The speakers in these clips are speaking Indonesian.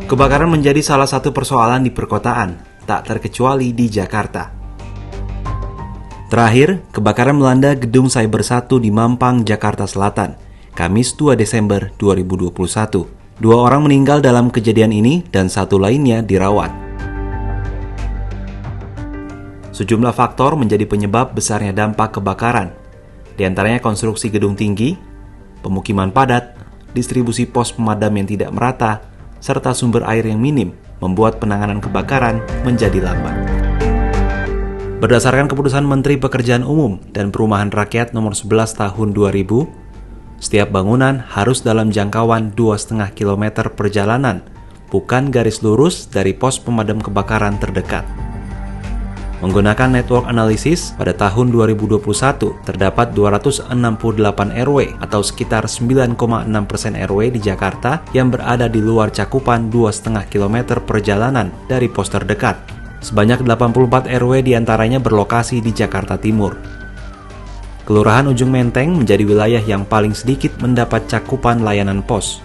Kebakaran menjadi salah satu persoalan di perkotaan, tak terkecuali di Jakarta. Terakhir, kebakaran melanda Gedung Cyber 1 di Mampang, Jakarta Selatan, Kamis 2 Desember 2021. 2 orang meninggal dalam kejadian ini dan 1 lainnya dirawat. Sejumlah faktor menjadi penyebab besarnya dampak kebakaran, di antaranya konstruksi gedung tinggi, pemukiman padat, distribusi pos pemadam yang tidak merata, serta sumber air yang minim membuat penanganan kebakaran menjadi lambat. Berdasarkan keputusan Menteri Pekerjaan Umum dan Perumahan Rakyat Nomor 11 Tahun 2000, setiap bangunan harus dalam jangkauan 2,5 km perjalanan, bukan garis lurus dari pos pemadam kebakaran terdekat. Menggunakan network analisis, pada tahun 2021 terdapat 268 RW atau sekitar 9,6% RW di Jakarta yang berada di luar cakupan 2,5 km perjalanan dari pos terdekat. Sebanyak 84 RW diantaranya berlokasi di Jakarta Timur. Kelurahan Ujung Menteng menjadi wilayah yang paling sedikit mendapat cakupan layanan pos.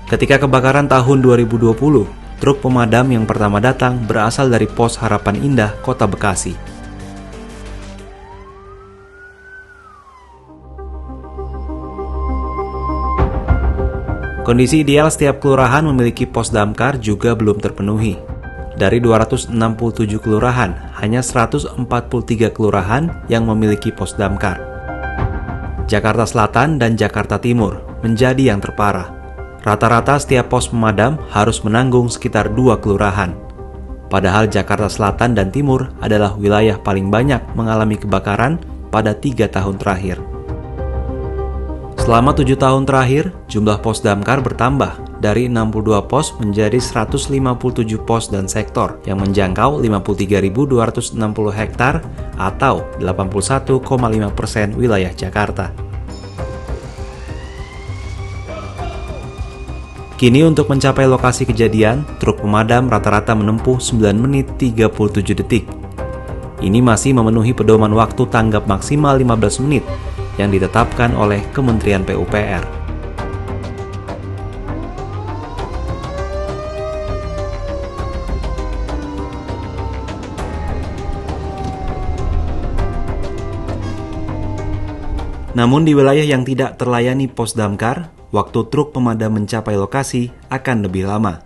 Ketika kebakaran tahun 2020, truk pemadam yang pertama datang berasal dari Pos Harapan Indah, Kota Bekasi. Kondisi ideal setiap kelurahan memiliki pos damkar juga belum terpenuhi. Dari 267 kelurahan, hanya 143 kelurahan yang memiliki pos damkar. Jakarta Selatan dan Jakarta Timur menjadi yang terparah. Rata-rata setiap pos pemadam harus menanggung sekitar 2 kelurahan. Padahal Jakarta Selatan dan Timur adalah wilayah paling banyak mengalami kebakaran pada 3 tahun terakhir. Selama 7 tahun terakhir, jumlah pos damkar bertambah dari 62 pos menjadi 157 pos dan sektor yang menjangkau 53.260 hektar atau 81,5% wilayah Jakarta. Kini untuk mencapai lokasi kejadian, truk pemadam rata-rata menempuh 9 menit 37 detik. Ini masih memenuhi pedoman waktu tanggap maksimal 15 menit yang ditetapkan oleh Kementerian PUPR. Namun di wilayah yang tidak terlayani pos damkar, waktu truk pemadam mencapai lokasi akan lebih lama.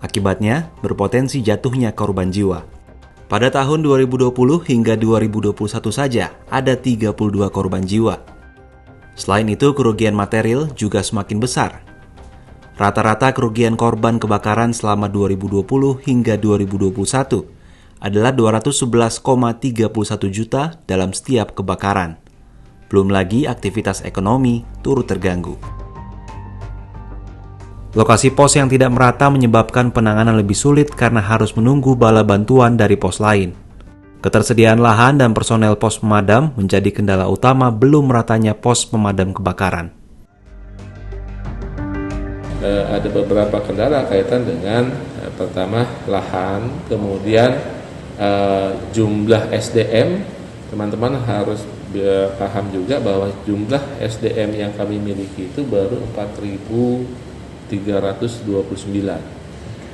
Akibatnya, berpotensi jatuhnya korban jiwa. Pada tahun 2020 hingga 2021 saja, ada 32 korban jiwa. Selain itu, kerugian material juga semakin besar. Rata-rata kerugian korban kebakaran selama 2020 hingga 2021 adalah 211,31 juta dalam setiap kebakaran. Belum lagi aktivitas ekonomi turut terganggu. Lokasi pos yang tidak merata menyebabkan penanganan lebih sulit karena harus menunggu bala bantuan dari pos lain. Ketersediaan lahan dan personel pos pemadam menjadi kendala utama belum meratanya pos pemadam kebakaran. Ada beberapa kendala kaitan dengan pertama lahan, kemudian jumlah SDM. Teman-teman harus paham juga bahwa jumlah SDM yang kami miliki itu baru 4.329.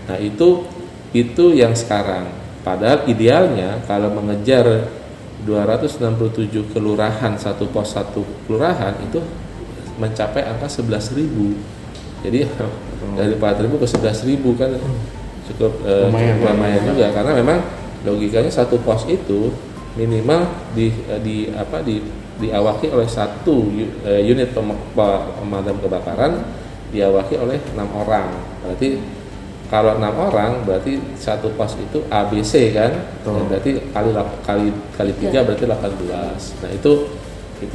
Nah itu yang sekarang. Padahal idealnya kalau mengejar 267 kelurahan satu pos satu kelurahan itu mencapai angka 11.000. Jadi dari 4.000 ke 11.000 kan cukup lumayan juga, karena memang logikanya satu pos itu minimal diawaki oleh satu unit pemadam kebakaran diawaki oleh 6 orang. Berarti kalau 6 orang berarti satu pos itu ABC kan. Berarti kali 3 berarti 18. Nah, itu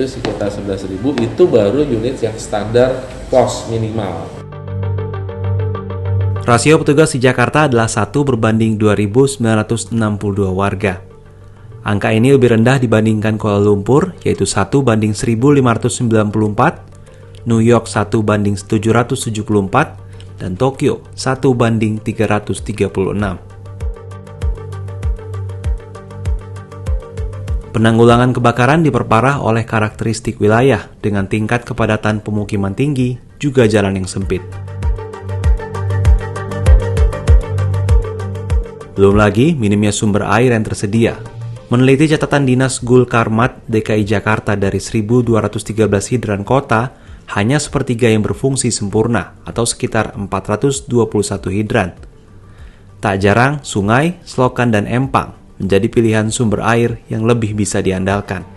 sekitar 11.000, itu baru unit yang standar pos minimal. Rasio petugas di Jakarta adalah 1 berbanding 2.962 warga. Angka ini lebih rendah dibandingkan Kuala Lumpur, yaitu 1 banding 1.594, New York 1 banding 774, dan Tokyo 1 banding 336. Penanggulangan kebakaran diperparah oleh karakteristik wilayah dengan tingkat kepadatan pemukiman tinggi, juga jalan yang sempit. Belum lagi minimnya sumber air yang tersedia. Meneliti catatan Dinas Gul Karmat DKI Jakarta dari 1.213 hidran kota, hanya sepertiga yang berfungsi sempurna atau sekitar 421 hidran. Tak jarang, sungai, selokan, dan empang menjadi pilihan sumber air yang lebih bisa diandalkan.